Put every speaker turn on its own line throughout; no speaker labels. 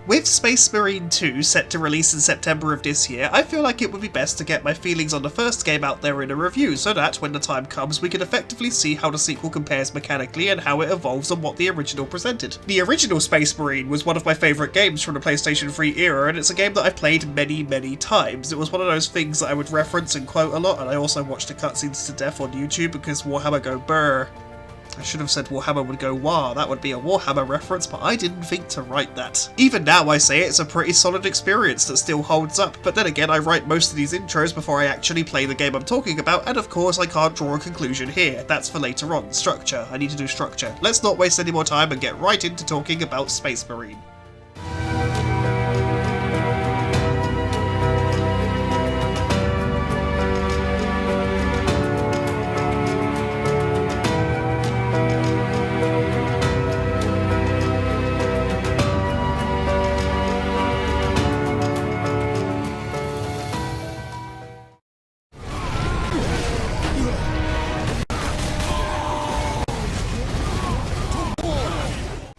With Space Marine 2 set to release in September of this year, I feel like it would be best to get my feelings on the first game out there in a review, so that, when the time comes, we can effectively see how the sequel compares mechanically and how it evolves on what the original presented. The original Space Marine was one of my favourite games from the PlayStation 3 era, and it's a game that I've played many times. It was one of those things that I would reference and quote a lot, and I also watched the cutscenes to death on YouTube because Warhammer go brr. I should have said Warhammer would go wah, that would be a Warhammer reference, but I didn't think to write that. Even now I say it's a pretty solid experience that still holds up, but then again I write most of these intros before I actually play the game I'm talking about, and of course I can't draw a conclusion here. That's for later on. Structure. I need to do structure. Let's not waste any more time and get right into talking about Space Marine.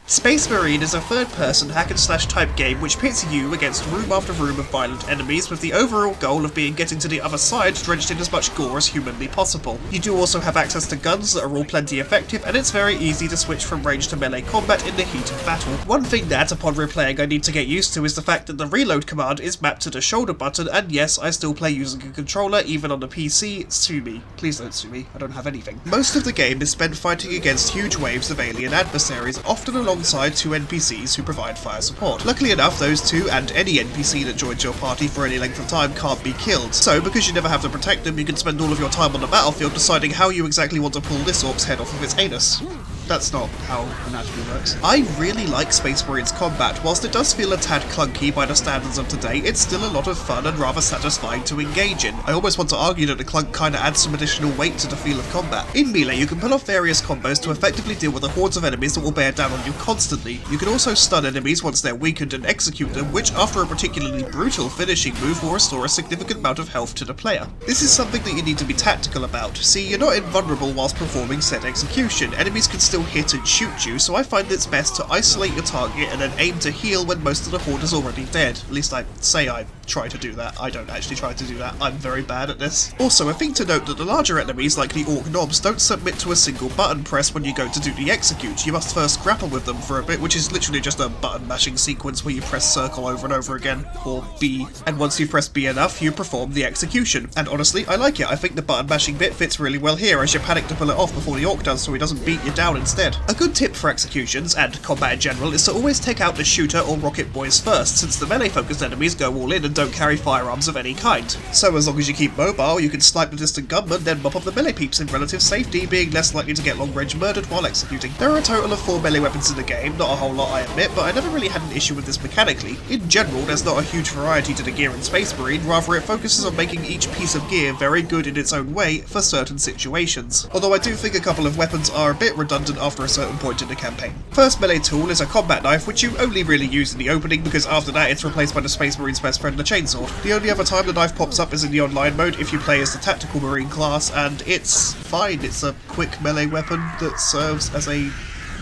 Space Marine is a third-person hack-and-slash type game which pits you against room after room of violent enemies with the overall goal of getting to the other side drenched in as much gore as humanly possible. You do also have access to guns that are all plenty effective, and it's very easy to switch from range to melee combat in the heat of battle. One thing that, upon replaying, I need to get used to is the fact that the reload command is mapped to the shoulder button, and yes, I still play using a controller even on the PC. Sue me. Please don't sue me, I don't have anything. Most of the game is spent fighting against huge waves of alien adversaries, often alongside two NPCs who provide fire support. Luckily enough, those two, and any NPC that joins your party for any length of time, can't be killed, so because you never have to protect them, you can spend all of your time on the battlefield deciding how you exactly want to pull this orc's head off of its anus. That's not how anatomy works. I really like Space Marine's combat. Whilst it does feel a tad clunky by the standards of today, it's still a lot of fun and rather satisfying to engage in. I almost want to argue that the clunk kinda adds some additional weight to the feel of combat. In melee, you can pull off various combos to effectively deal with the hordes of enemies that will bear down on you constantly. You can also stun enemies once they're weakened and execute them, which after a particularly brutal finishing move will restore a significant amount of health to the player. This is something that you need to be tactical about. See, you're not invulnerable whilst performing said execution. Enemies can still hit and shoot you, so I find it's best to isolate your target and then aim to heal when most of the horde is already dead. At least I say I try to do that. I don't actually try to do that. I'm very bad at this. Also, a thing to note that the larger enemies, like the orc knobs, don't submit to a single button press when you go to do the execute. You must first grapple with them for a bit, which is literally just a button mashing sequence where you press circle over and over again, or B, and once you press B enough, you perform the execution. And honestly, I like it. I think the button mashing bit fits really well here, as you panic to pull it off before the orc does so he doesn't beat you down instead. A good tip for executions, and combat in general, is to always take out the shooter or rocket boys first, since the melee-focused enemies go all in and don't carry firearms of any kind. So as long as you keep mobile, you can snipe the distant gunman, then mop up the melee peeps in relative safety, being less likely to get long-range murdered while executing. There are a total of 4 melee weapons in the game, not a whole lot I admit, but I never really had an issue with this mechanically. In general, there's not a huge variety to the gear in Space Marine, rather it focuses on making each piece of gear very good in its own way for certain situations. Although I do think a couple of weapons are a bit redundant after a certain point in the campaign. First melee tool is a combat knife, which you only really use in the opening because after that it's replaced by the Space Marine's best friend, the chainsword. The only other time the knife pops up is in the online mode if you play as the tactical marine class, and it's fine. It's a quick melee weapon that serves as a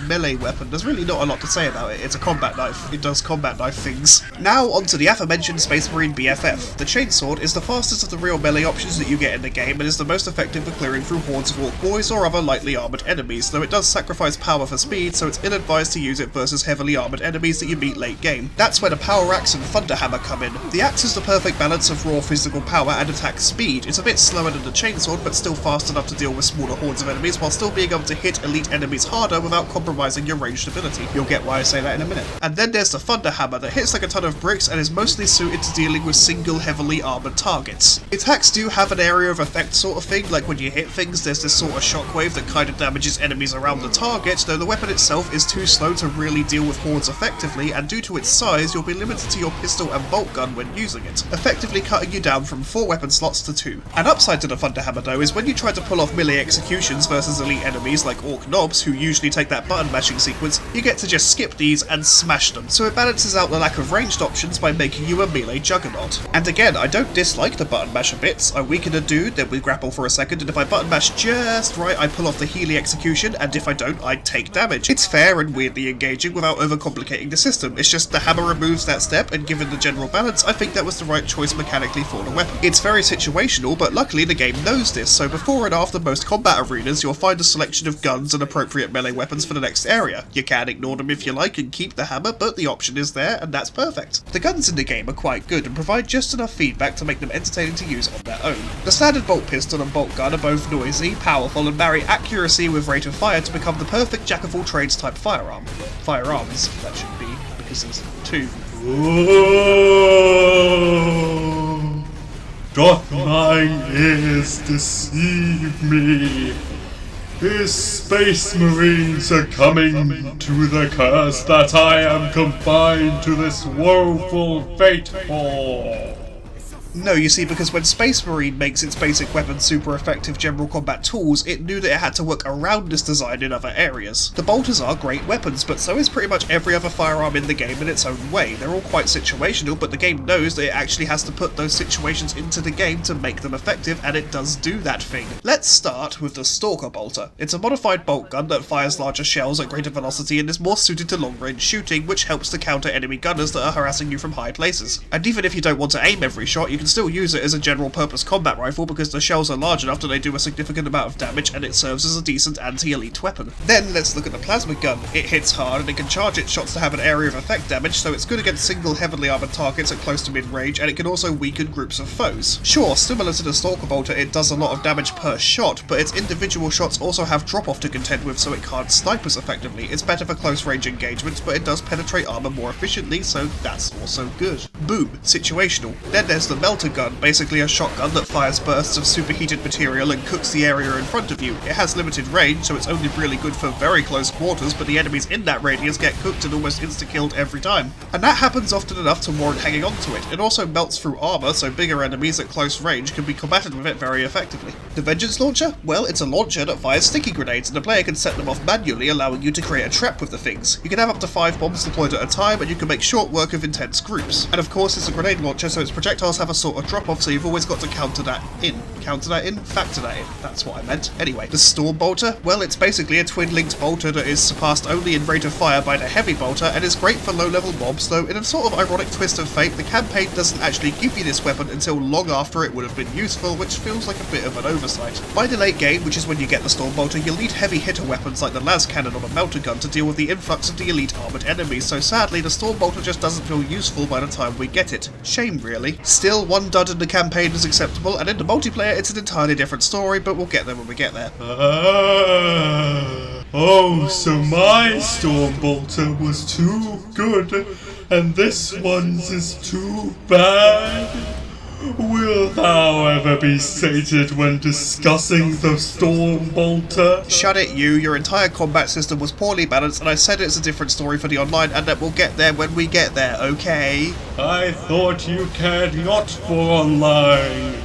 melee weapon. There's really not a lot to say about it. It's a combat knife. It does combat knife things. Now onto the aforementioned Space Marine BFF. The chainsword is the fastest of the real melee options that you get in the game and is the most effective for clearing through hordes of orc boys or other lightly armoured enemies, though it does sacrifice power for speed, so it's ill-advised to use it versus heavily armoured enemies that you meet late game. That's where the power axe and thunder hammer come in. The axe is the perfect balance of raw physical power and attack speed. It's a bit slower than the chainsword, but still fast enough to deal with smaller hordes of enemies while still being able to hit elite enemies harder without compromising your ranged ability. You'll get why I say that in a minute. And then there's the thunder hammer that hits like a ton of bricks and is mostly suited to dealing with single heavily armoured targets. Attacks do have an area of effect sort of thing, like when you hit things there's this sort of shockwave that kind of damages enemies around the target, though the weapon itself is too slow to really deal with hordes effectively, and due to its size you'll be limited to your pistol and bolt gun when using it, effectively cutting you down from 4 weapon slots to 2. An upside to the thunder hammer though is when you try to pull off melee executions versus elite enemies like orc knobs, who usually take that button button mashing sequence, you get to just skip these and smash them, so it balances out the lack of ranged options by making you a melee juggernaut. And again, I don't dislike the button masher bits. I weaken a dude, then we grapple for a second, and if I button mash just right, I pull off the Healy execution, and if I don't, I take damage. It's fair and weirdly engaging without overcomplicating the system. It's just the hammer removes that step, and given the general balance, I think that was the right choice mechanically for the weapon. It's very situational, but luckily the game knows this, so before and after most combat arenas, you'll find a selection of guns and appropriate melee weapons for the next area. You can ignore them if you like and keep the hammer, but the option is there, and that's perfect. The guns in the game are quite good and provide just enough feedback to make them entertaining to use on their own. The standard bolt pistol and bolt gun are both noisy, powerful, and marry accuracy with rate of fire to become the perfect jack-of-all-trades type firearm. Firearms, that should be, because there's two.
Oh, doth mine ears deceive me? His space marines are coming to the curse that I am confined to this woeful fate for.
No, you see, because when Space Marine makes its basic weapon super effective general combat tools, it knew that it had to work around this design in other areas. The bolters are great weapons, but so is pretty much every other firearm in the game in its own way. They're all quite situational, but the game knows that it actually has to put those situations into the game to make them effective, and it does do that thing. Let's start with the Stalker Bolter. It's a modified bolt gun that fires larger shells at greater velocity and is more suited to long-range shooting, which helps to counter enemy gunners that are harassing you from high places. And even if you don't want to aim every shot, you can still use it as a general purpose combat rifle because the shells are large enough that they do a significant amount of damage and it serves as a decent anti-elite weapon. Then let's look at the plasma gun. It hits hard and it can charge its shots to have an area of effect damage, so it's good against single heavily armoured targets at close to mid-range, and it can also weaken groups of foes. Sure, similar to the Stalker Bolter, it does a lot of damage per shot, but its individual shots also have drop-off to contend with, so it can't snipe as effectively. It's better for close range engagements, but it does penetrate armour more efficiently, so that's also good. Boom. Situational. Then there's the Melter Gun, basically a shotgun that fires bursts of superheated material and cooks the area in front of you. It has limited range, so it's only really good for very close quarters, but the enemies in that radius get cooked and almost insta-killed every time. And that happens often enough to warrant hanging on to it. It also melts through armour, so bigger enemies at close range can be combated with it very effectively. The Vengeance Launcher? Well, it's a launcher that fires sticky grenades, and the player can set them off manually, allowing you to create a trap with the things. You can have up to 5 bombs deployed at a time, and you can make short work of intense groups. And of course, it's a grenade launcher, so its projectiles have a sort of drop-off, so you've always got to counter that in. Factor that in. That's what I meant. Anyway, the Storm Bolter? Well, it's basically a twin-linked bolter that is surpassed only in rate of fire by the Heavy Bolter, and is great for low-level mobs, though in a sort of ironic twist of fate, the campaign doesn't actually give you this weapon until long after it would have been useful, which feels like a bit of an oversight. By the late game, which is when you get the Storm Bolter, you'll need heavy hitter weapons like the las cannon or the Melter Gun to deal with the influx of the elite armoured enemies, so sadly the Storm Bolter just doesn't feel useful by the time we get it. Shame, really. Still, one dud in the campaign is acceptable, and in the multiplayer it's an entirely different story, but we'll get there when we get there.
Oh, so my Storm Bolter was too good, and this one's is too bad? Will thou ever be sated when discussing the Storm Bolter?
Shut it, you. Your entire combat system was poorly balanced, and I said it's a different story for the online, and that we'll get there when we get there, okay?
I thought you cared not for online.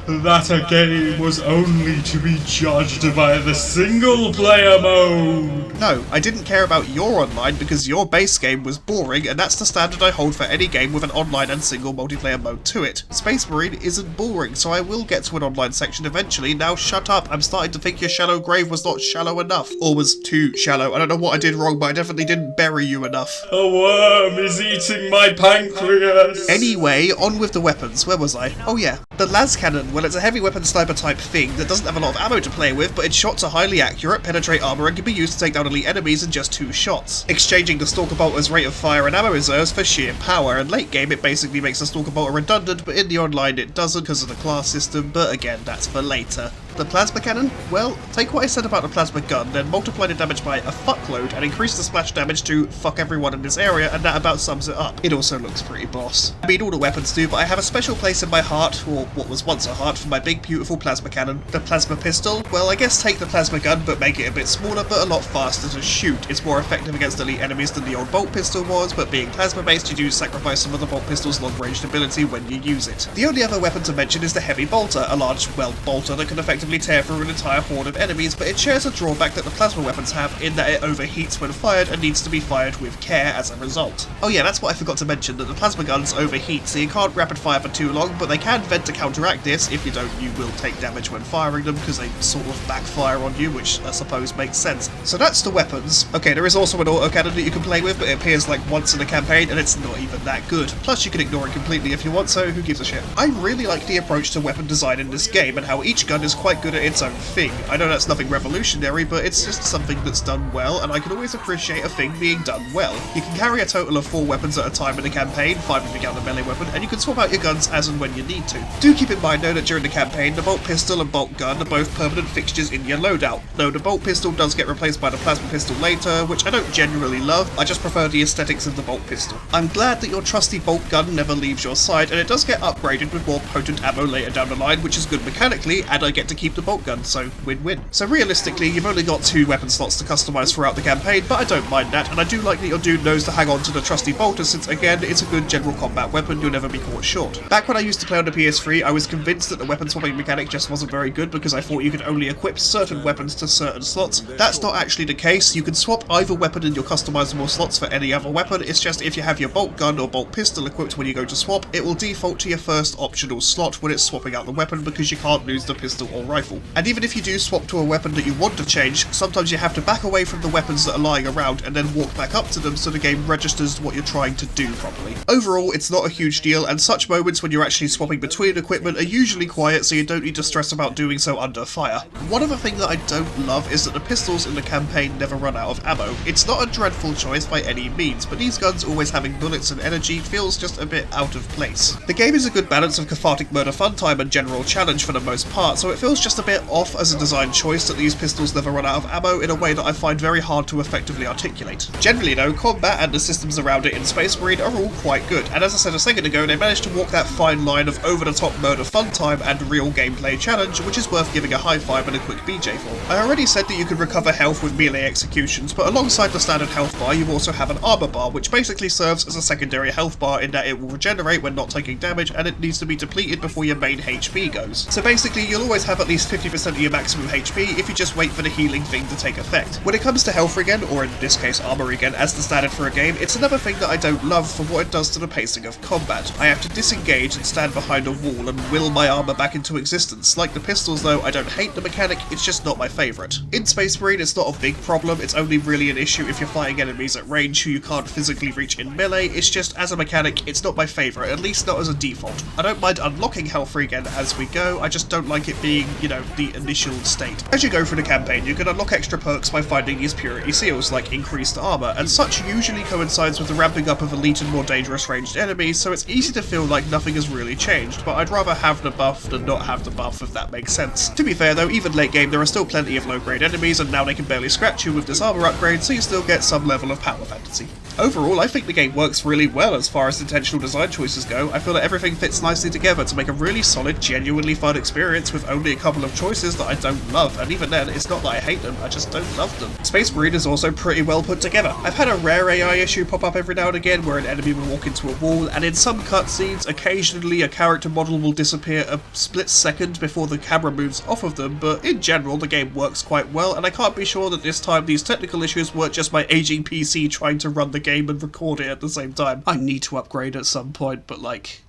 That a game was only to be judged by the single-player mode.
No, I didn't care about your online because your base game was boring, and that's the standard I hold for any game with an online and single multiplayer mode to it. Space Marine isn't boring, so I will get to an online section eventually. Now shut up, I'm starting to think your shallow grave was not shallow enough. Or was too shallow. I don't know what I did wrong, but I definitely didn't bury you enough.
A worm is eating my pancreas.
Anyway, on with the weapons. Where was I? Oh yeah, the las cannon. Well, it's a heavy weapon sniper type thing that doesn't have a lot of ammo to play with, but its shots are highly accurate, penetrate armor, and can be used to take down elite enemies in just 2 shots, exchanging the Stalker Bolter's rate of fire and ammo reserves for sheer power, and late game it basically makes the Stalker Bolter redundant, but in the online it doesn't because of the class system, but again, that's for later. The Plasma Cannon? Well, take what I said about the Plasma Gun, then multiply the damage by a fuckload, and increase the splash damage to fuck everyone in this area, and that about sums it up. It also looks pretty boss. I mean, all the weapons do, but I have a special place in my heart, or what was once a heart, for my big beautiful Plasma Cannon. The Plasma Pistol? Well, I guess take the Plasma Gun, but make it a bit smaller, but a lot faster to shoot. It's more effective against elite enemies than the old Bolt Pistol was, but being plasma-based, you do sacrifice some of the Bolt Pistol's long-range ability when you use it. The only other weapon to mention is the Heavy Bolter, a large, well, bolter that can effectively effectively tear through an entire horde of enemies, but it shares a drawback that the plasma weapons have in that it overheats when fired and needs to be fired with care as a result. Oh yeah, that's what I forgot to mention, that the plasma guns overheat, so you can't rapid fire for too long, but they can vent to counteract this. If you don't, you will take damage when firing them, because they sort of backfire on you, which I suppose makes sense. So that's the weapons. Okay, there is also an autocannon that you can play with, but it appears like once in a campaign, and it's not even that good. Plus, you can ignore it completely if you want, so who gives a shit? I really like the approach to weapon design in this game, and how each gun is quite good at its own thing. I know that's nothing revolutionary, but it's just something that's done well, and I can always appreciate a thing being done well. You can carry a total of 4 weapons at a time in a campaign, 5 if you count the melee weapon, and you can swap out your guns as and when you need to. Do keep in mind though that during the campaign, the bolt pistol and bolt gun are both permanent fixtures in your loadout, though the bolt pistol does get replaced by the plasma pistol later, which I don't generally love. I just prefer the aesthetics of the bolt pistol. I'm glad that your trusty bolt gun never leaves your side, and it does get upgraded with more potent ammo later down the line, which is good mechanically, and I get to keep the bolt gun, so win-win. So realistically, you've only got 2 weapon slots to customise throughout the campaign, but I don't mind that, and I do like that your dude knows to hang on to the trusty bolter, since again, it's a good general combat weapon, you'll never be caught short. Back when I used to play on the PS3, I was convinced that the weapon swapping mechanic just wasn't very good because I thought you could only equip certain weapons to certain slots. That's not actually the case. You can swap either weapon in your customizable slots for any other weapon. It's just if you have your bolt gun or bolt pistol equipped when you go to swap, it will default to your first optional slot when it's swapping out the weapon because you can't lose the pistol or rifle. And even if you do swap to a weapon that you want to change, sometimes you have to back away from the weapons that are lying around and then walk back up to them so the game registers what you're trying to do properly. Overall, it's not a huge deal, and such moments when you're actually swapping between equipment are usually quiet, so you don't need to stress about doing so under fire. One other thing that I don't love is that the pistols in the campaign never run out of ammo. It's not a dreadful choice by any means, but these guns always having bullets and energy feels just a bit out of place. The game is a good balance of cathartic murder fun time and general challenge for the most part, so it feels just a bit off as a design choice that these pistols never run out of ammo in a way that I find very hard to effectively articulate. Generally though, combat and the systems around it in Space Marine are all quite good, and as I said a second ago, they managed to walk that fine line of over-the-top murder fun time and real gameplay challenge, which is worth giving a high five and a quick BJ for. I already said that you could recover health with melee executions, but alongside the standard health bar you also have an armor bar, which basically serves as a secondary health bar in that it will regenerate when not taking damage, and it needs to be depleted before your main HP goes. So basically you'll always have at least 50% of your maximum HP if you just wait for the healing thing to take effect. When it comes to health regen, or in this case armor regen as the standard for a game, it's another thing that I don't love for what it does to the pacing of combat. I have to disengage and stand behind a wall and will my armor back into existence. Like the pistols though, I don't hate the mechanic, it's just not my favourite. In Space Marine it's not a big problem, it's only really an issue if you're fighting enemies at range who you can't physically reach in melee. It's just, as a mechanic, it's not my favourite, at least not as a default. I don't mind unlocking health regen as we go, I just don't like it being, you know, the initial state. As you go through the campaign, you can unlock extra perks by finding these purity seals, like increased armor, and such usually coincides with the ramping up of elite and more dangerous ranged enemies, so it's easy to feel like nothing has really changed, but I'd rather have the buff than not have the buff, if that makes sense. To be fair though, even late game there are still plenty of low grade enemies, and now they can barely scratch you with this armor upgrade, so you still get some level of power fantasy. Overall, I think the game works really well as far as intentional design choices go. I feel that everything fits nicely together to make a really solid, genuinely fun experience with only a couple of choices that I don't love, and even then, it's not that I hate them, I just don't love them. Space Marine is also pretty well put together. I've had a rare AI issue pop up every now and again where an enemy will walk into a wall, and in some cutscenes, occasionally a character model will disappear a split second before the camera moves off of them, but in general, the game works quite well, and I can't be sure that this time these technical issues weren't just my aging PC trying to run the game and record it at the same time. I need to upgrade at some point, but like,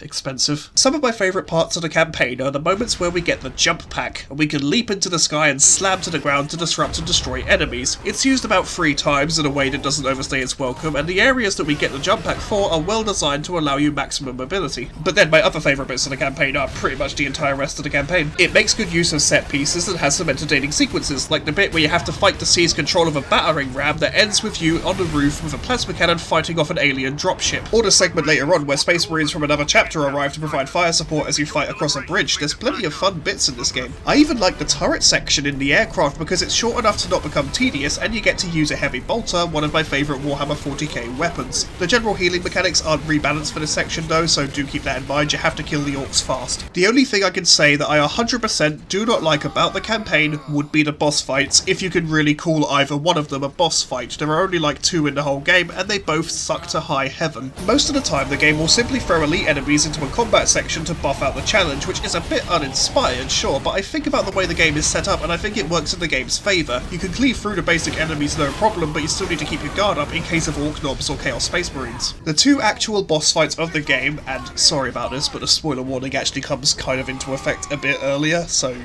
expensive. Some of my favourite parts of the campaign are the moments where we get the jump pack, and we can leap into the sky and slam to the ground to disrupt and destroy enemies. It's used about 3 times in a way that doesn't overstay its welcome, and the areas that we get the jump pack for are well designed to allow you maximum mobility. But then my other favourite bits of the campaign are pretty much the entire rest of the campaign. It makes good use of set pieces and has some entertaining sequences, like the bit where you have to fight to seize control of a battering ram that ends with you on the roof with a plasma cannon fighting off an alien dropship, or the segment later on where Space Marines from another chapter arrive to provide fire support as you fight across a bridge. There's plenty of fun bits in this game. I even like the turret section in the aircraft because it's short enough to not become tedious, and you get to use a heavy bolter, one of my favourite Warhammer 40k weapons. The general healing mechanics aren't rebalanced for this section though, so do keep that in mind, you have to kill the orcs fast. The only thing I can say that I 100% do not like about the campaign would be the boss fights, if you can really call either one of them a boss fight. There are only like 2 in the whole game, and they both suck to high heaven. Most of the time the game will simply throw a elite enemies into a combat section to buff out the challenge, which is a bit uninspired, sure, but I think about the way the game is set up and I think it works in the game's favour. You can cleave through the basic enemies no problem, but you still need to keep your guard up in case of Orc Knobs or Chaos Space Marines. The two actual boss fights of the game, and sorry about this, but the spoiler warning actually comes kind of into effect a bit earlier, so...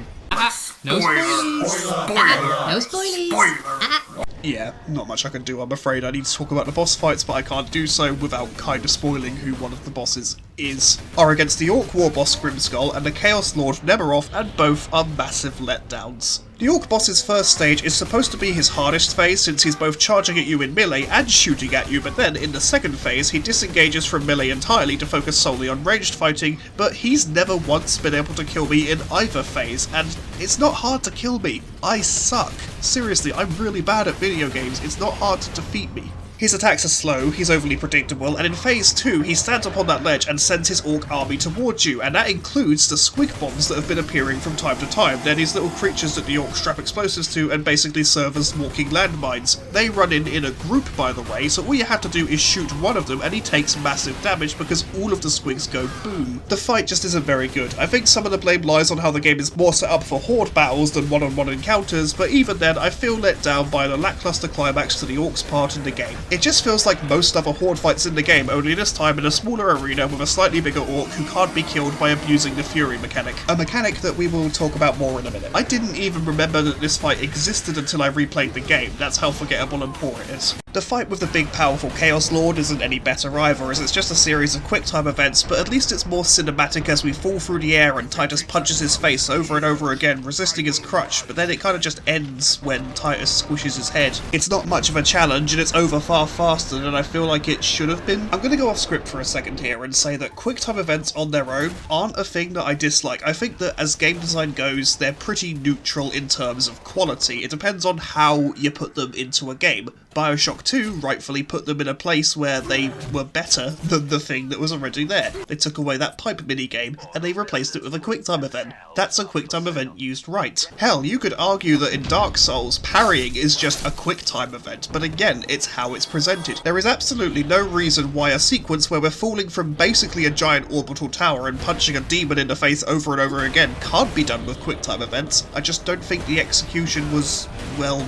No spoilies! No spoilies!
Yeah, not much I can do, I'm afraid. I need to talk about the boss fights, but I can't do so without kind of spoiling who one of the bosses is. Are against the Orc War boss Grimskull and the Chaos Lord Nemeroth, and both are massive letdowns. The Orc boss's first stage is supposed to be his hardest phase since he's both charging at you in melee and shooting at you, but then in the second phase he disengages from melee entirely to focus solely on ranged fighting, but he's never once been able to kill me in either phase, and it's not hard to kill me. I suck. Seriously, I'm really bad at video games, it's not hard to defeat me. His attacks are slow, he's overly predictable, and in phase 2 he stands up on that ledge and sends his orc army towards you, and that includes the squig bombs that have been appearing from time to time. They're these little creatures that the orcs strap explosives to and basically serve as walking landmines. They run in a group, by the way, so all you have to do is shoot one of them and he takes massive damage because all of the squigs go boom. The fight just isn't very good. I think some of the blame lies on how the game is more set up for horde battles than one-on-one encounters, but even then I feel let down by the lackluster climax to the orcs part in the game. It just feels like most other horde fights in the game, only this time in a smaller arena with a slightly bigger orc who can't be killed by abusing the fury mechanic. A mechanic that we will talk about more in a minute. I didn't even remember that this fight existed until I replayed the game, that's how forgettable and poor it is. The fight with the big powerful Chaos Lord isn't any better either, as it's just a series of quick time events, but at least it's more cinematic as we fall through the air and Titus punches his face over and over again, resisting his crutch, but then it kind of just ends when Titus squishes his head. It's not much of a challenge and it's over far faster than I feel like it should have been. I'm going to go off script for a second here and say that quick time events on their own aren't a thing that I dislike. I think that as game design goes, they're pretty neutral in terms of quality. It depends on how you put them into a game. Bioshock 2 rightfully put them in a place where they were better than the thing that was already there. They took away that pipe minigame and they replaced it with a QuickTime event. That's a QuickTime event used right. Hell, you could argue that in Dark Souls, parrying is just a QuickTime event, but again, it's how it's presented. There is absolutely no reason why a sequence where we're falling from basically a giant orbital tower and punching a demon in the face over and over again can't be done with QuickTime events. I just don't think the execution was, well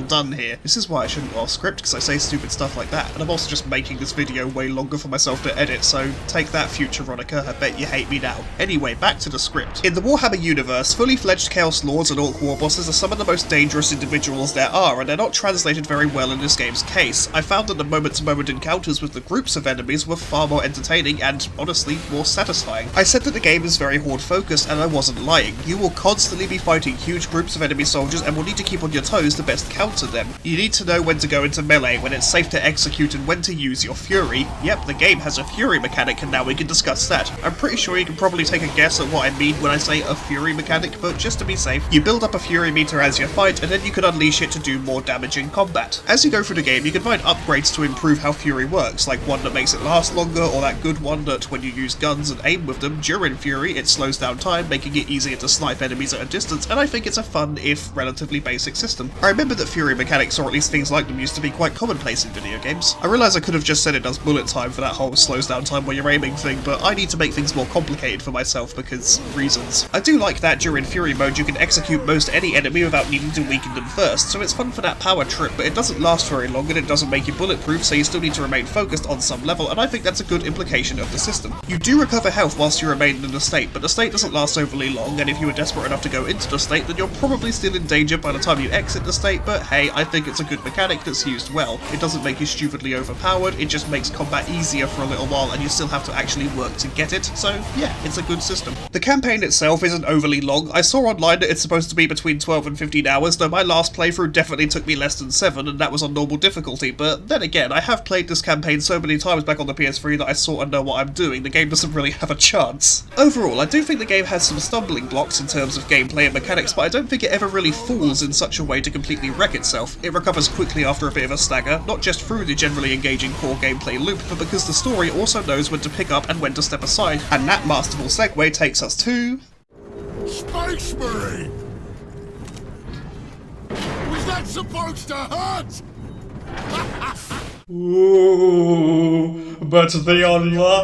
done here. This is why I shouldn't go off script, because I say stupid stuff like that, and I'm also just making this video way longer for myself to edit, so take that, future Ronica, I bet you hate me now. Anyway, back to the script. In the Warhammer universe, fully fledged Chaos Lords and Orc War bosses are some of the most dangerous individuals there are, and they're not translated very well in this game's case. I found that the moment-to-moment encounters with the groups of enemies were far more entertaining and, honestly, more satisfying. I said that the game is very horde-focused, and I wasn't lying. You will constantly be fighting huge groups of enemy soldiers and will need to keep on your toes to best counter them. You need to know when to go into melee, when it's safe to execute, and when to use your fury. Yep, the game has a fury mechanic, and now we can discuss that. I'm pretty sure you can probably take a guess at what I mean when I say a fury mechanic, but just to be safe, you build up a fury meter as you fight, and then you can unleash it to do more damage in combat. As you go through the game, you can find upgrades to improve how fury works, like one that makes it last longer, or that good one that when you use guns and aim with them during fury, it slows down time, making it easier to snipe enemies at a distance, and I think it's a fun, if relatively basic system. I remember that fury mechanics, or at least things like them, used to be quite commonplace in video games. I realise I could have just said it does bullet time for that whole slows down time while you're aiming thing, but I need to make things more complicated for myself because reasons. I do like that during fury mode you can execute most any enemy without needing to weaken them first, so it's fun for that power trip, but it doesn't last very long and it doesn't make you bulletproof, so you still need to remain focused on some level, and I think that's a good implication of the system. You do recover health whilst you remain in the state, but the state doesn't last overly long, and if you were desperate enough to go into the state, then you're probably still in danger by the time you exit the state, but hey, I think it's a good mechanic that's used well. It doesn't make you stupidly overpowered, it just makes combat easier for a little while and you still have to actually work to get it, so yeah, it's a good system. The campaign itself isn't overly long. I saw online that it's supposed to be between 12 and 15 hours, though my last playthrough definitely took me less than 7 and that was on normal difficulty, but then again, I have played this campaign so many times back on the PS3 that I sort of know what I'm doing. The game doesn't really have a chance. Overall, I do think the game has some stumbling blocks in terms of gameplay and mechanics, but I don't think it ever really falls in such a way to completely wreck itself. It recovers quickly after a bit of a stagger, not just through the generally engaging core gameplay loop, but because the story also knows when to pick up and when to step aside. And that masterful segue takes us to...
Space Marine! Was that supposed to hurt?
Ooh, but the online...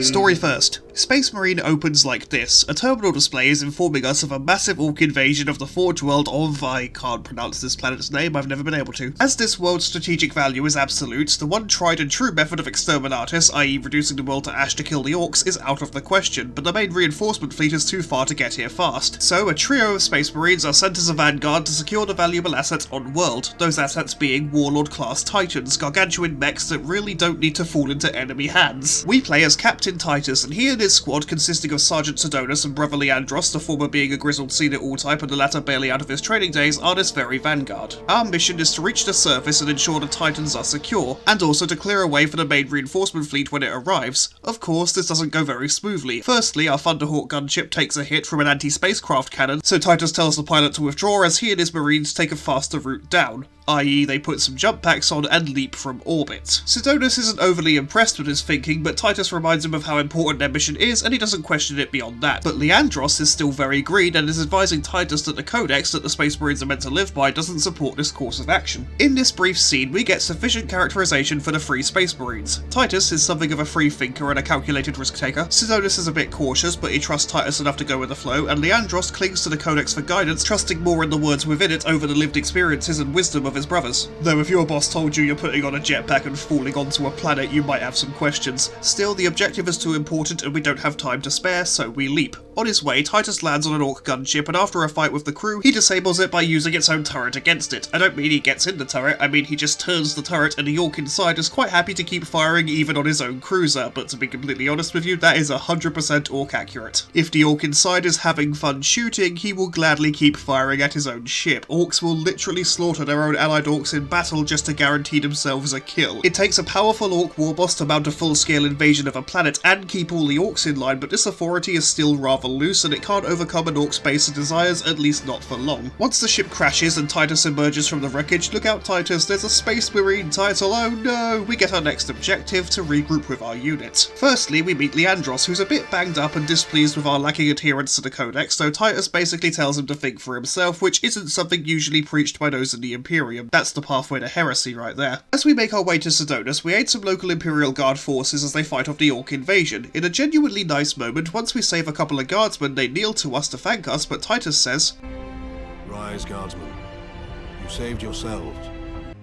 Story first. Space Marine opens like this. A terminal display is informing us of a massive orc invasion of the Forge world of... I can't pronounce this planet's name, I've never been able to. As this world's strategic value is absolute, the one tried and true method of exterminatus, i.e. reducing the world to ash to kill the orcs, is out of the question, but the main reinforcement fleet is too far to get here fast. So a trio of Space Marines are sent as a vanguard to secure the valuable assets on world, those assets being Warlord-class Titans, gargantuan mechs that really don't need to fall into enemy hands. We play as Captain Titus, and he and his squad, consisting of Sergeant Sidonus and Brother Leandros, the former being a grizzled see-it-all type and the latter barely out of his training days, are this very vanguard. Our mission is to reach the surface and ensure the Titans are secure, and also to clear a way for the main reinforcement fleet when it arrives. Of course, this doesn't go very smoothly. Firstly, our Thunderhawk gunship takes a hit from an anti-spacecraft cannon, so Titus tells the pilot to withdraw as he and his marines take a faster route down, i.e. they put some jump packs on and leap from orbit. Sidonus isn't overly impressed with his thinking, but Titus reminds him of how important their mission is and he doesn't question it beyond that. But Leandros is still very green and is advising Titus that the codex that the Space Marines are meant to live by doesn't support this course of action. In this brief scene, we get sufficient characterization for the free Space Marines. Titus is something of a free thinker and a calculated risk taker, Sidonus is a bit cautious but he trusts Titus enough to go with the flow, and Leandros clings to the codex for guidance, trusting more in the words within it over the lived experiences and wisdom of his brothers. Though if your boss told you you're putting on a jetpack and falling onto a planet, you might have some questions. Still, the objective is too important and we don't have time to spare, so we leap. On his way, Titus lands on an orc gunship, and after a fight with the crew, he disables it by using its own turret against it. I don't mean he gets in the turret, I mean he just turns the turret and the orc inside is quite happy to keep firing even on his own cruiser, but to be completely honest with you, that is 100% orc accurate. If the orc inside is having fun shooting, he will gladly keep firing at his own ship. Orcs will literally slaughter their own allied orcs in battle just to guarantee themselves a kill. It takes a powerful orc warboss to mount a full-scale invasion of a planet and keep all the orcs in line, but this authority is still rather loose and it can't overcome an orc's basic desires, at least not for long. Once the ship crashes and Titus emerges from the wreckage, look out Titus, there's a Space Marine title, oh no! We get our next objective to regroup with our unit. Firstly, we meet Leandros, who's a bit banged up and displeased with our lacking adherence to the codex, so Titus basically tells him to think for himself, which isn't something usually preached by those in the Imperium. That's the pathway to heresy right there. As we make our way to Sidonus, we aid some local Imperial Guard forces as they fight off the orc invasion. In a genuinely nice moment, once we save a couple of guardsmen, they kneel to us to thank us, but Titus says,
Rise, guardsmen. You saved yourselves.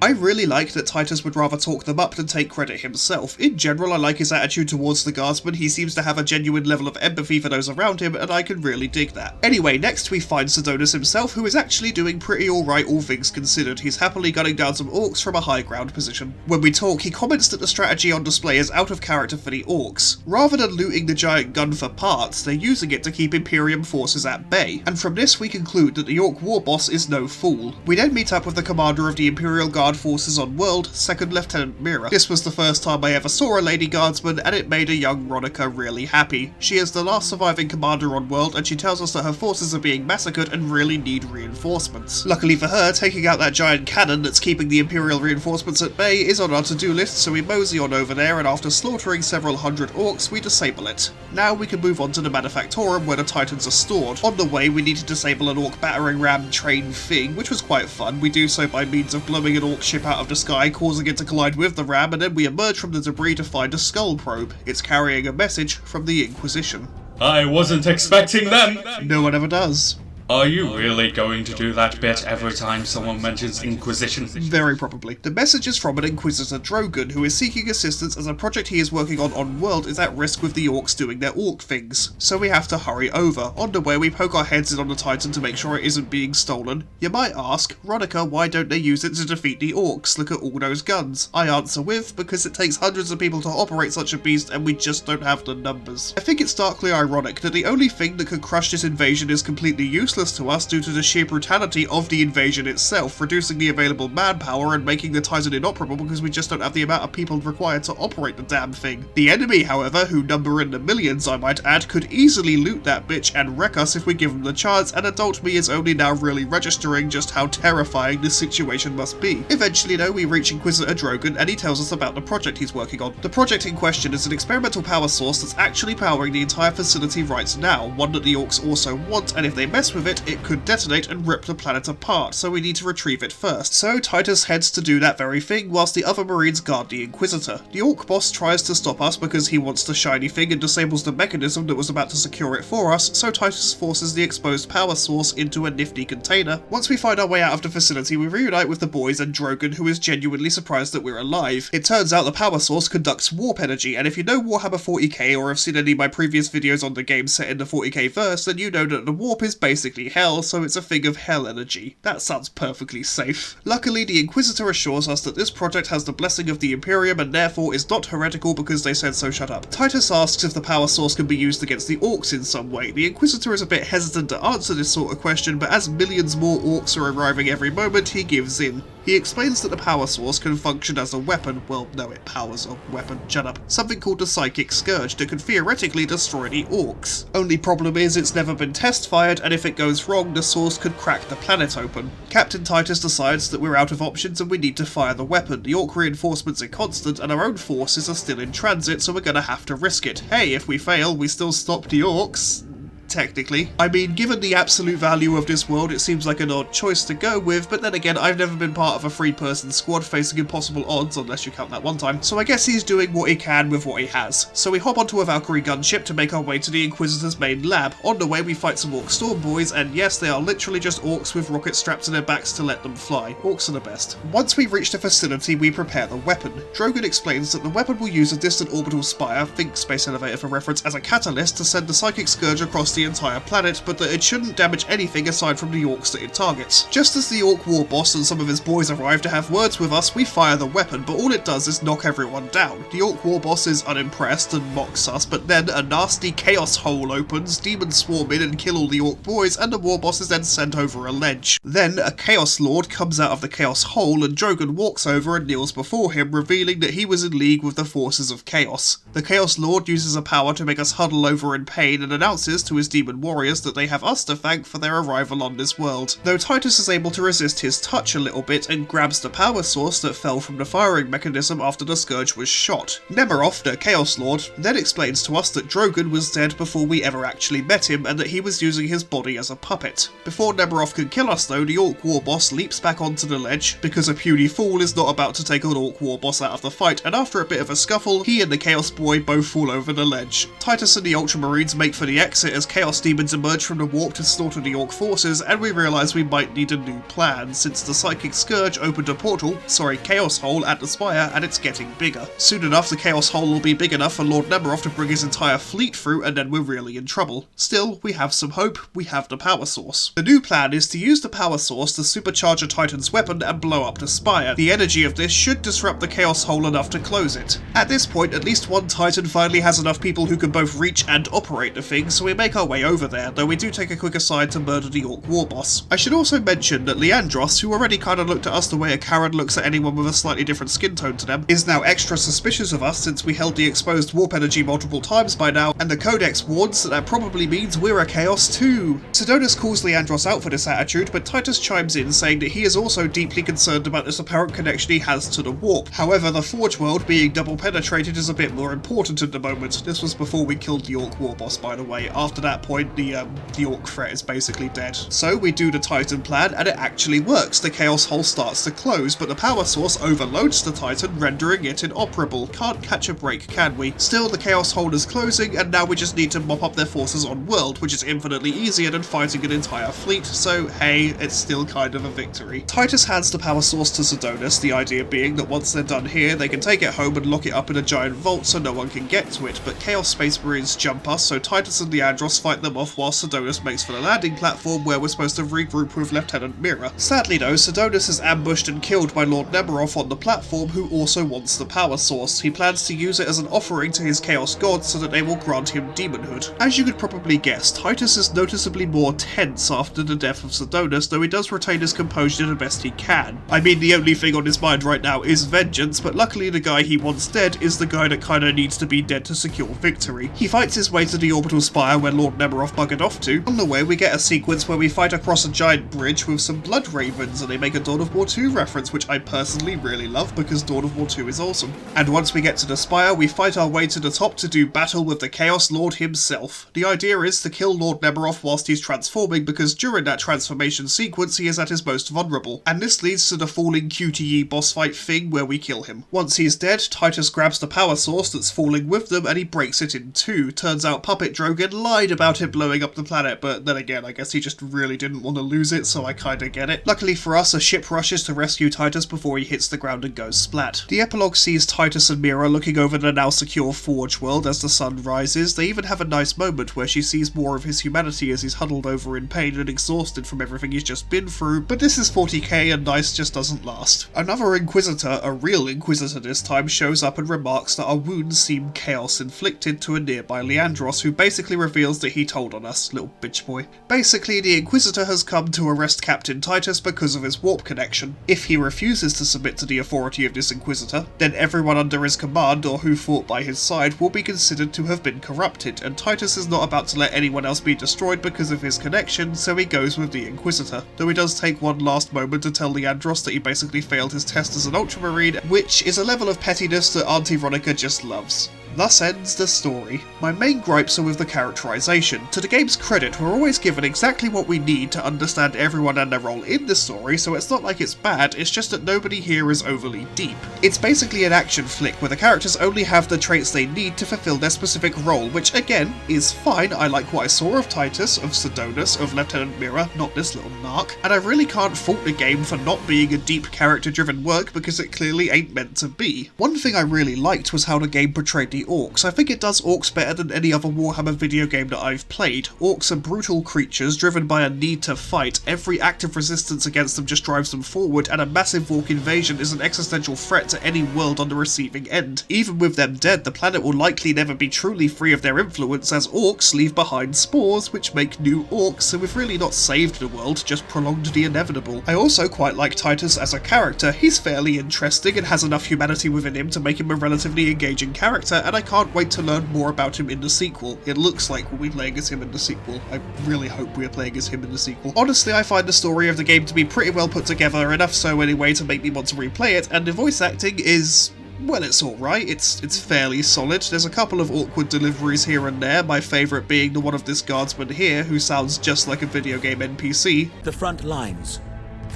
I really like that Titus would rather talk them up than take credit himself. In general, I like his attitude towards the guardsmen. He seems to have a genuine level of empathy for those around him, and I can really dig that. Anyway, next we find Sidonus himself, who is actually doing pretty alright all things considered. He's happily gunning down some orcs from a high ground position. When we talk, he comments that the strategy on display is out of character for the orcs. Rather than looting the giant gun for parts, they're using it to keep Imperium forces at bay, and from this we conclude that the orc war boss is no fool. We then meet up with the commander of the Imperial Guard forces on world, 2nd Lieutenant Mira. This was the first time I ever saw a lady guardsman, and it made a young Ronica really happy. She is the last surviving commander on world, and she tells us that her forces are being massacred and really need reinforcements. Luckily for her, taking out that giant cannon that's keeping the Imperial reinforcements at bay is on our to-do list, so we mosey on over there, and after slaughtering several hundred orcs, we disable it. Now we can move on to the Manufactorum where the Titans are stored. On the way, we need to disable an orc battering ram train thing, which was quite fun. We do so by means of blowing an orc ship out of the sky, causing it to collide with the ram, and then we emerge from the debris to find a skull probe. It's carrying a message from the Inquisition.
I wasn't expecting them!
No one ever does.
Are you really going to do that bit every time someone mentions Inquisition?
Very probably. The message is from an Inquisitor Drogon, who is seeking assistance as a project he is working on world is at risk with the orcs doing their orc things. So we have to hurry over. On the way we poke our heads in on the Titan to make sure it isn't being stolen. You might ask, Ronica, why don't they use it to defeat the orcs? Look at all those guns. I answer with, because it takes hundreds of people to operate such a beast and we just don't have the numbers. I think it's starkly ironic that the only thing that could crush this invasion is completely useless to us due to the sheer brutality of the invasion itself, reducing the available manpower and making the Titan inoperable because we just don't have the amount of people required to operate the damn thing. The enemy, however, who number in the millions I might add, could easily loot that bitch and wreck us if we give them the chance, and adult me is only now really registering just how terrifying this situation must be. Eventually though, we reach Inquisitor Drogon and he tells us about the project he's working on. The project in question is an experimental power source that's actually powering the entire facility right now, one that the orcs also want, and if they mess with of it, it could detonate and rip the planet apart, so we need to retrieve it first. So Titus heads to do that very thing, whilst the other Marines guard the Inquisitor. The Orc boss tries to stop us because he wants the shiny thing and disables the mechanism that was about to secure it for us, so Titus forces the exposed power source into a nifty container. Once we find our way out of the facility, we reunite with the boys and Drogon, who is genuinely surprised that we're alive. It turns out the power source conducts warp energy, and if you know Warhammer 40k or have seen any of my previous videos on the game set in the 40k verse, then you know that the warp is basically hell, so it's a thing of hell energy. That sounds perfectly safe. Luckily, the Inquisitor assures us that this project has the blessing of the Imperium and therefore is not heretical because they said so. Shut up. Titus asks if the power source can be used against the Orcs in some way. The Inquisitor is a bit hesitant to answer this sort of question, but as millions more Orcs are arriving every moment, he gives in. He explains that the power source can function as a weapon. Well, no, it powers a weapon. Shut up. Something called the Psychic Scourge that can theoretically destroy the Orcs. Only problem is it's never been test-fired, and if it goes wrong, the source could crack the planet open. Captain Titus decides that we're out of options and we need to fire the weapon. The Orc reinforcements are constant, and our own forces are still in transit, so we're gonna have to risk it. Hey, if we fail, we still stop the Orcs. Technically. I mean, given the absolute value of this world, it seems like an odd choice to go with, but then again, I've never been part of a 3-person squad facing impossible odds, unless you count that one time, so I guess he's doing what he can with what he has. So we hop onto a Valkyrie gunship to make our way to the Inquisitor's main lab. On the way, we fight some Orc Storm Boys, and yes, they are literally just Orcs with rockets strapped to their backs to let them fly. Orcs are the best. Once we reach the facility, we prepare the weapon. Drogon explains that the weapon will use a distant orbital spire, think space elevator for reference, as a catalyst to send the Psychic Scourge across the entire planet, but that it shouldn't damage anything aside from the Orcs that it targets. Just as the Orc war boss and some of his boys arrive to have words with us, we fire the weapon, but all it does is knock everyone down. The Orc war boss is unimpressed and mocks us, but then a nasty chaos hole opens, demons swarm in and kill all the Orc boys, and the war boss is then sent over a ledge. Then a Chaos Lord comes out of the chaos hole and Drogon walks over and kneels before him, revealing that he was in league with the forces of chaos. The Chaos Lord uses a power to make us huddle over in pain and announces to his demon warriors that they have us to thank for their arrival on this world. Though Titus is able to resist his touch a little bit and grabs the power source that fell from the firing mechanism after the Scourge was shot. Nemiroff, the Chaos Lord, then explains to us that Drogon was dead before we ever actually met him and that he was using his body as a puppet. Before Nemiroff can kill us though, the Orc war boss leaps back onto the ledge because a puny fool is not about to take an Orc war boss out of the fight, and after a bit of a scuffle, he and the Chaos Boy both fall over the ledge. Titus and the Ultramarines make for the exit as Chaos Demons emerge from the warp to slaughter the Orc forces, and we realise we might need a new plan, since the Psychic Scourge opened a Chaos Hole at the spire, and it's getting bigger. Soon enough, the Chaos Hole will be big enough for Lord Nemiroff to bring his entire fleet through, and then we're really in trouble. Still, we have some hope. We have the power source. The new plan is to use the power source to supercharge a Titan's weapon and blow up the spire. The energy of this should disrupt the Chaos Hole enough to close it. At this point, at least one Titan finally has enough people who can both reach and operate the thing, so we make our way over there, though we do take a quick aside to murder the Orc war boss. I should also mention that Leandros, who already kinda looked at us the way a Karen looks at anyone with a slightly different skin tone to them, is now extra suspicious of us since we held the exposed warp energy multiple times by now, and the Codex warns that probably means we're a Chaos too. Sidonus calls Leandros out for this attitude, but Titus chimes in saying that he is also deeply concerned about this apparent connection he has to the warp. However, the Forge world being double penetrated is a bit more important at the moment. This was before we killed the Orc war boss, by the way. After that point, the Orc threat is basically dead. So we do the Titan plan, and it actually works. The Chaos Hole starts to close, but the power source overloads the Titan, rendering it inoperable. Can't catch a break, can we? Still, the Chaos Hole is closing, and now we just need to mop up their forces on world, which is infinitely easier than fighting an entire fleet, so hey, it's still kind of a victory. Titus hands the power source to Sidonus, the idea being that once they're done here, they can take it home and lock it up in a giant vault so no one can get to it, but Chaos Space Marines jump us, so Titus and Leandros fight them off while Sidonus makes for the landing platform where we're supposed to regroup with Lieutenant Mira. Sadly though, Sidonus is ambushed and killed by Lord Nemiroff on the platform, who also wants the power source. He plans to use it as an offering to his Chaos gods so that they will grant him demonhood. As you could probably guess, Titus is noticeably more tense after the death of Sidonus, though he does retain his composure the best he can. I mean, the only thing on his mind right now is vengeance, but luckily the guy he wants dead is the guy that kinda needs to be dead to secure victory. He fights his way to the orbital spire where Lord Lord Nemeroff buggered off to. On the way, we get a sequence where we fight across a giant bridge with some blood ravens, and they make a Dawn of War 2 reference, which I personally really love because Dawn of War 2 is awesome. And once we get to the spire, we fight our way to the top to do battle with the Chaos Lord himself. The idea is to kill Lord Nemeroff whilst he's transforming, because during that transformation sequence he is at his most vulnerable, and this leads to the falling QTE boss fight thing where we kill him. Once he's dead, Titus grabs the power source that's falling with them and he breaks it in two. Turns out Puppet Drogon lied about it blowing up the planet, but then again I guess he just really didn't want to lose it, so I kinda get it. Luckily for us, a ship rushes to rescue Titus before he hits the ground and goes splat. The epilogue sees Titus and Mira looking over the now secure Forge world as the sun rises. They even have a nice moment where she sees more of his humanity as he's huddled over in pain and exhausted from everything he's just been through, but this is 40k and nice just doesn't last. Another Inquisitor, a real Inquisitor this time, shows up and remarks that our wounds seem chaos inflicted to a nearby Leandros, who basically reveals that he told on us, little bitch boy. Basically, the Inquisitor has come to arrest Captain Titus because of his warp connection. If he refuses to submit to the authority of this Inquisitor, then everyone under his command or who fought by his side will be considered to have been corrupted, and Titus is not about to let anyone else be destroyed because of his connection, so he goes with the Inquisitor. Though he does take one last moment to tell Leandros that he basically failed his test as an Ultramarine, which is a level of pettiness that Auntie Ronica just loves. Thus ends the story. My main gripes are with the characterization. To the game's credit, we're always given exactly what we need to understand everyone and their role in the story, so it's not like it's bad, it's just that nobody here is overly deep. It's basically an action flick where the characters only have the traits they need to fulfill their specific role, which again, is fine. I like what I saw of Titus, of Sidonus, of Lieutenant Mira, not this little narc, and I really can't fault the game for not being a deep character-driven work because it clearly ain't meant to be. One thing I really liked was how the game portrayed the orcs. I think it does orcs better than any other Warhammer video game that I've played. Orcs are brutal creatures driven by a need to fight. Every act of resistance against them just drives them forward, and a massive orc invasion is an existential threat to any world on the receiving end. Even with them dead, the planet will likely never be truly free of their influence, as orcs leave behind spores which make new orcs, so we've really not saved the world, just prolonged the inevitable. I also quite like Titus as a character. He's fairly interesting and has enough humanity within him to make him a relatively engaging character, and I can't wait to learn more about him in the sequel. It looks like we'll be playing as him in the sequel. I really hope we are playing as him in the sequel. Honestly, I find the story of the game to be pretty well put together, enough so anyway to make me want to replay it, and the voice acting is... well, it's alright, it's fairly solid. There's a couple of awkward deliveries here and there, my favourite being the one of this guardsman here, who sounds just like a video game NPC.
The front lines.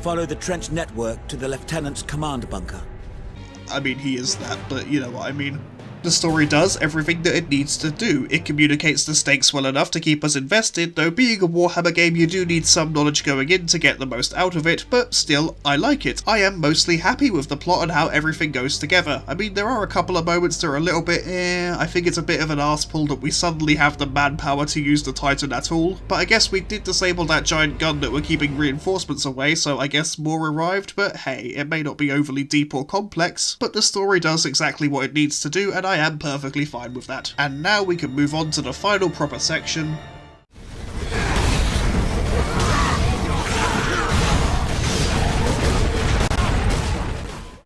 Follow the trench network to the Lieutenant's command bunker.
I mean, he is that, but you know what I mean. The story does everything that it needs to do. It communicates the stakes well enough to keep us invested, though being a Warhammer game you do need some knowledge going in to get the most out of it, but still, I like it. I am mostly happy with the plot and how everything goes together. I mean, there are a couple of moments that are a little bit I think it's a bit of an arsepull that we suddenly have the manpower to use the Titan at all, but I guess we did disable that giant gun that were keeping reinforcements away, so I guess more arrived, but hey, it may not be overly deep or complex, but the story does exactly what it needs to do, and I am perfectly fine with that. And now we can move on to the final proper section.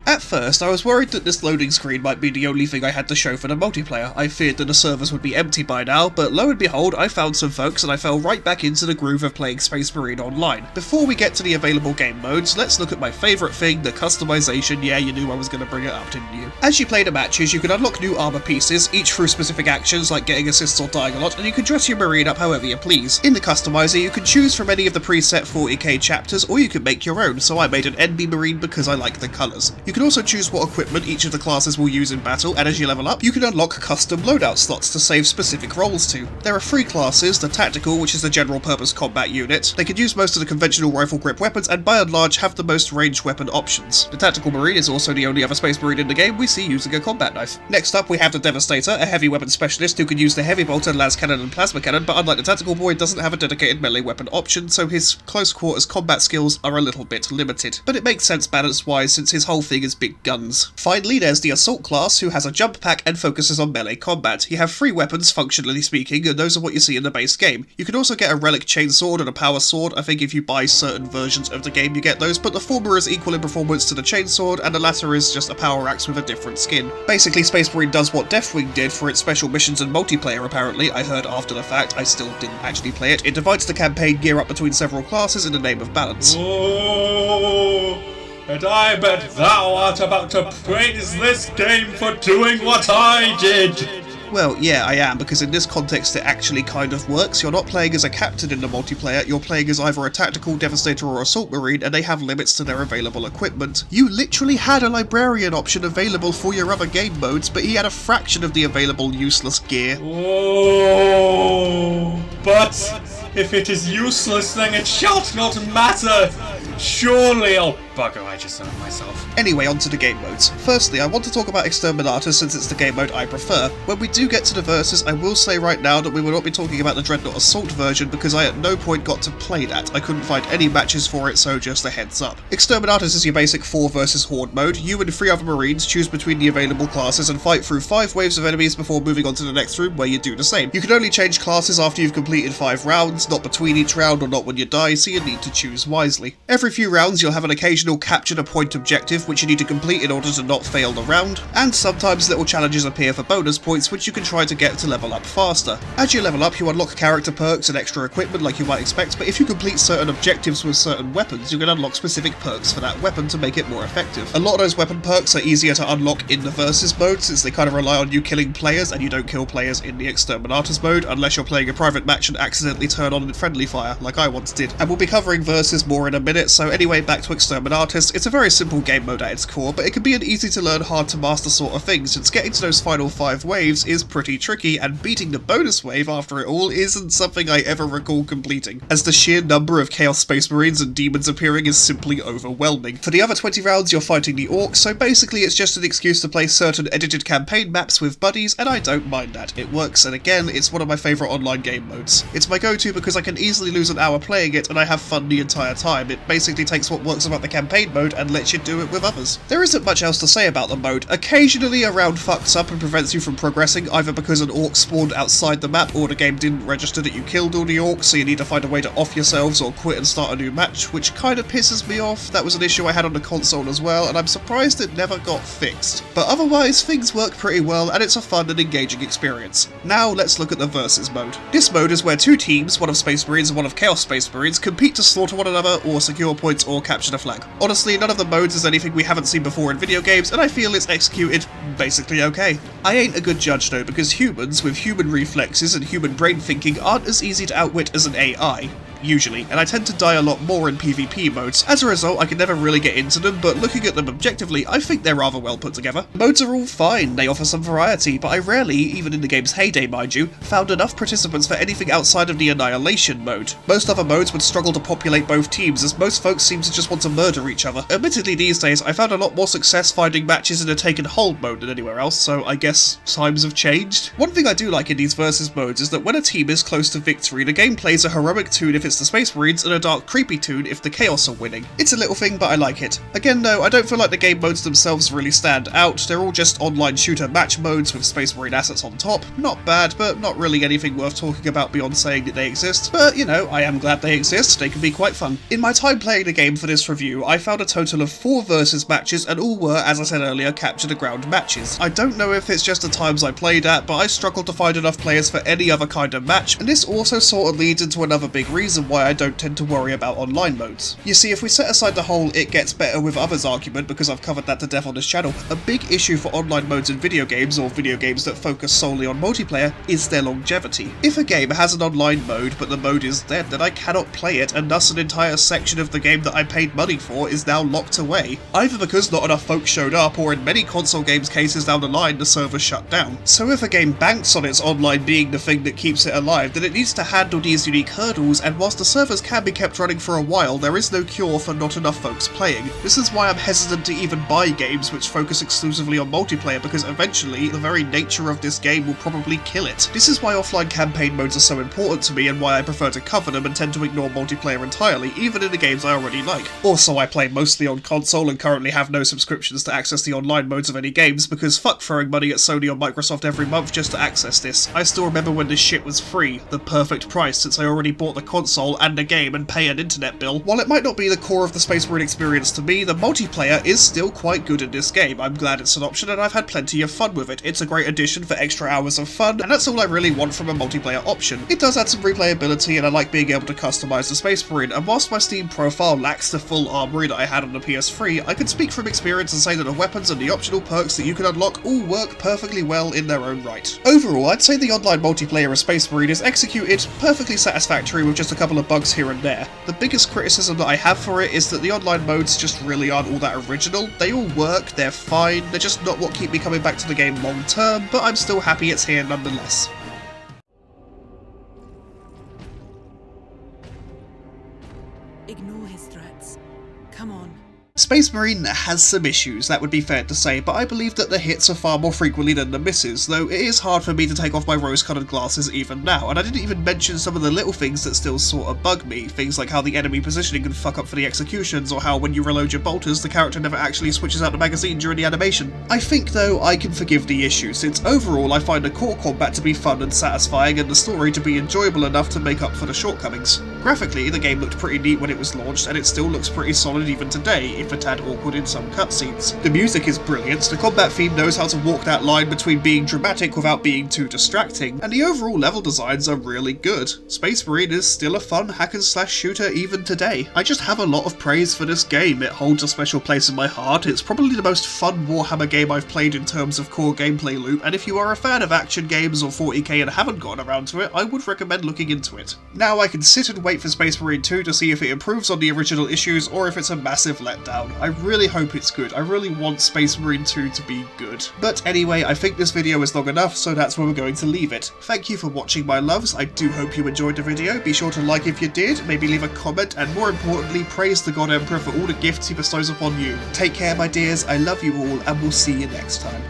At first, I was worried that this loading screen might be the only thing I had to show for the multiplayer. I feared that the servers would be empty by now, but lo and behold, I found some folks and I fell right back into the groove of playing Space Marine online. Before we get to the available game modes, let's look at my favourite thing, the customization. Yeah, you knew I was going to bring it up, didn't you? As you play the matches, you can unlock new armour pieces, each through specific actions like getting assists or dying a lot, and you can dress your Marine up however you please. In the customizer, you can choose from any of the preset 40k chapters, or you can make your own, so I made an NB Marine because I like the colours. You can also choose what equipment each of the classes will use in battle, and as you level up, you can unlock custom loadout slots to save specific roles to. There are 3 classes: the Tactical, which is the general purpose combat unit. They can use most of the conventional rifle grip weapons, and by and large have the most ranged weapon options. The Tactical Marine is also the only other Space Marine in the game we see using a combat knife. Next up, we have the Devastator, a heavy weapon specialist who can use the heavy bolter, las cannon and plasma cannon, but unlike the Tactical Boy, doesn't have a dedicated melee weapon option, so his close quarters combat skills are a little bit limited. But it makes sense balance-wise, since his whole thing is those big guns. Finally, there's the Assault class, who has a jump pack and focuses on melee combat. You have 3 weapons, functionally speaking, and those are what you see in the base game. You can also get a Relic chainsword and a power sword. I think if you buy certain versions of the game you get those, but the former is equal in performance to the chainsword, and the latter is just a power axe with a different skin. Basically, Space Marine does what Deathwing did for its special missions and multiplayer apparently. I heard after the fact, I still didn't actually play it. It divides the campaign gear up between several classes in the name of balance.
Oh, and I bet thou art about to praise this game for doing what I did!
Well, yeah, I am, because in this context it actually kind of works. You're not playing as a captain in the multiplayer, you're playing as either a tactical, devastator or assault marine, and they have limits to their available equipment. You literally had a librarian option available for your other game modes, but he had a fraction of the available useless gear.
Oh, but if it is useless, then it shall not matter! Surely, oh bugger, I just owned myself.
Anyway, on to the game modes. Firstly, I want to talk about Exterminatus since it's the game mode I prefer. When we do get to the verses, I will say right now that we will not be talking about the Dreadnought Assault version because I at no point got to play that. I couldn't find any matches for it, so just a heads up. Exterminatus is your basic 4 versus Horde mode. You and 3 other Marines choose between the available classes and fight through 5 waves of enemies before moving on to the next room where you do the same. You can only change classes after you've completed 5 rounds, not between each round or not when you die, so you need to choose wisely. Every few rounds you'll have an occasional capture the point objective which you need to complete in order to not fail the round, and sometimes little challenges appear for bonus points which you can try to get to level up faster. As you level up you unlock character perks and extra equipment like you might expect, but if you complete certain objectives with certain weapons you can unlock specific perks for that weapon to make it more effective. A lot of those weapon perks are easier to unlock in the versus mode since they kind of rely on you killing players and you don't kill players in the Exterminatus mode unless you're playing a private match and accidentally turn on friendly fire like I once did. And we'll be covering versus more in a minute, so anyway, back to Exterminatus. It's a very simple game mode at its core, but it can be an easy to learn, hard to master sort of thing since getting to those final 5 waves is pretty tricky and beating the bonus wave after it all isn't something I ever recall completing, as the sheer number of Chaos Space Marines and demons appearing is simply overwhelming. For the other 20 rounds you're fighting the orcs, so basically it's just an excuse to play certain edited campaign maps with buddies, and I don't mind that. It works, and again, it's one of my favourite online game modes. It's my go-to because I can easily lose an hour playing it and I have fun the entire time. It basically takes what works about the campaign mode and lets you do it with others. There isn't much else to say about the mode. Occasionally a round fucks up and prevents you from progressing, either because an orc spawned outside the map or the game didn't register that you killed all the orcs, so you need to find a way to off yourselves or quit and start a new match, which kind of pisses me off. That was an issue I had on the console as well, and I'm surprised it never got fixed. But otherwise, things work pretty well, and it's a fun and engaging experience. Now let's look at the versus mode. This mode is where 2 teams, one of Space Marines and one of Chaos Space Marines, compete to slaughter one another or secure points or capture the flag. Honestly, none of the modes is anything we haven't seen before in video games, and I feel it's executed basically okay. I ain't a good judge though, because humans with human reflexes and human brain thinking aren't as easy to outwit as an AI. Usually, and I tend to die a lot more in PvP modes. As a result, I can never really get into them, but looking at them objectively, I think they're rather well put together. Modes are all fine, they offer some variety, but I rarely, even in the game's heyday mind you, found enough participants for anything outside of the Annihilation mode. Most other modes would struggle to populate both teams, as most folks seem to just want to murder each other. Admittedly, these days, I found a lot more success finding matches in a take and hold mode than anywhere else, so I guess times have changed. One thing I do like in these versus modes is that when a team is close to victory, the game plays a heroic tune if it's the Space Marines and a dark creepy tune if the Chaos are winning. It's a little thing, but I like it. Again though, I don't feel like the game modes themselves really stand out. They're all just online shooter match modes with Space Marine assets on top. Not bad, but not really anything worth talking about beyond saying that they exist. But you know, I am glad they exist, they can be quite fun. In my time playing the game for this review, I found a total of 4 versus matches and all were, as I said earlier, capture the ground matches. I don't know if it's just the times I played at, but I struggled to find enough players for any other kind of match, and this also sort of leads into another big reason why I don't tend to worry about online modes. You see, if we set aside the whole it gets better with others argument, because I've covered that to death on this channel, a big issue for online modes in video games, or video games that focus solely on multiplayer, is their longevity. If a game has an online mode but the mode is dead, then I cannot play it, and thus an entire section of the game that I paid money for is now locked away, either because not enough folks showed up, or in many console games cases down the line the server shut down. So if a game banks on its online being the thing that keeps it alive, then it needs to handle these unique hurdles, and whilst the servers can be kept running for a while, there is no cure for not enough folks playing. This is why I'm hesitant to even buy games which focus exclusively on multiplayer, because eventually the very nature of this game will probably kill it. This is why offline campaign modes are so important to me and why I prefer to cover them and tend to ignore multiplayer entirely, even in the games I already like. Also, I play mostly on console and currently have no subscriptions to access the online modes of any games, because fuck throwing money at Sony or Microsoft every month just to access this. I still remember when this shit was free, the perfect price since I already bought the console and a game and pay an internet bill. While it might not be the core of the Space Marine experience to me, the multiplayer is still quite good in this game. I'm glad it's an option and I've had plenty of fun with it. It's a great addition for extra hours of fun, and that's all I really want from a multiplayer option. It does add some replayability and I like being able to customise the Space Marine, and whilst my Steam profile lacks the full armoury that I had on the PS3, I can speak from experience and say that the weapons and the optional perks that you can unlock all work perfectly well in their own right. Overall, I'd say the online multiplayer of Space Marine is executed perfectly satisfactory with just a couple of bugs here and there. The biggest criticism that I have for it is that the online modes just really aren't all that original. They all work, they're fine, they're just not what keep me coming back to the game long term, but I'm still happy it's here nonetheless.
Ignore his threats. Come on.
Space Marine has some issues, that would be fair to say, but I believe that the hits are far more frequently than the misses, though it is hard for me to take off my rose-coloured glasses even now, and I didn't even mention some of the little things that still sort of bug me, things like how the enemy positioning can fuck up for the executions, or how when you reload your bolters the character never actually switches out the magazine during the animation. I think though I can forgive the issue, since overall I find the core combat to be fun and satisfying and the story to be enjoyable enough to make up for the shortcomings. Graphically, the game looked pretty neat when it was launched, and it still looks pretty solid even today, if a tad awkward in some cutscenes. The music is brilliant, the combat theme knows how to walk that line between being dramatic without being too distracting, and the overall level designs are really good. Space Marine is still a fun hack-and-slash shooter even today. I just have a lot of praise for this game. It holds a special place in my heart, it's probably the most fun Warhammer game I've played in terms of core gameplay loop, and if you are a fan of action games or 40k and haven't gotten around to it, I would recommend looking into it. Now I can sit and wait for Space Marine 2 to see if it improves on the original issues or if it's a massive letdown. I really hope it's good. I really want Space Marine 2 to be good. But anyway, I think this video is long enough, so that's where we're going to leave it. Thank you for watching, my loves. I do hope you enjoyed the video. Be sure to like if you did, maybe leave a comment, and more importantly, praise the God Emperor for all the gifts he bestows upon you. Take care, my dears. I love you all, and we'll see you next time.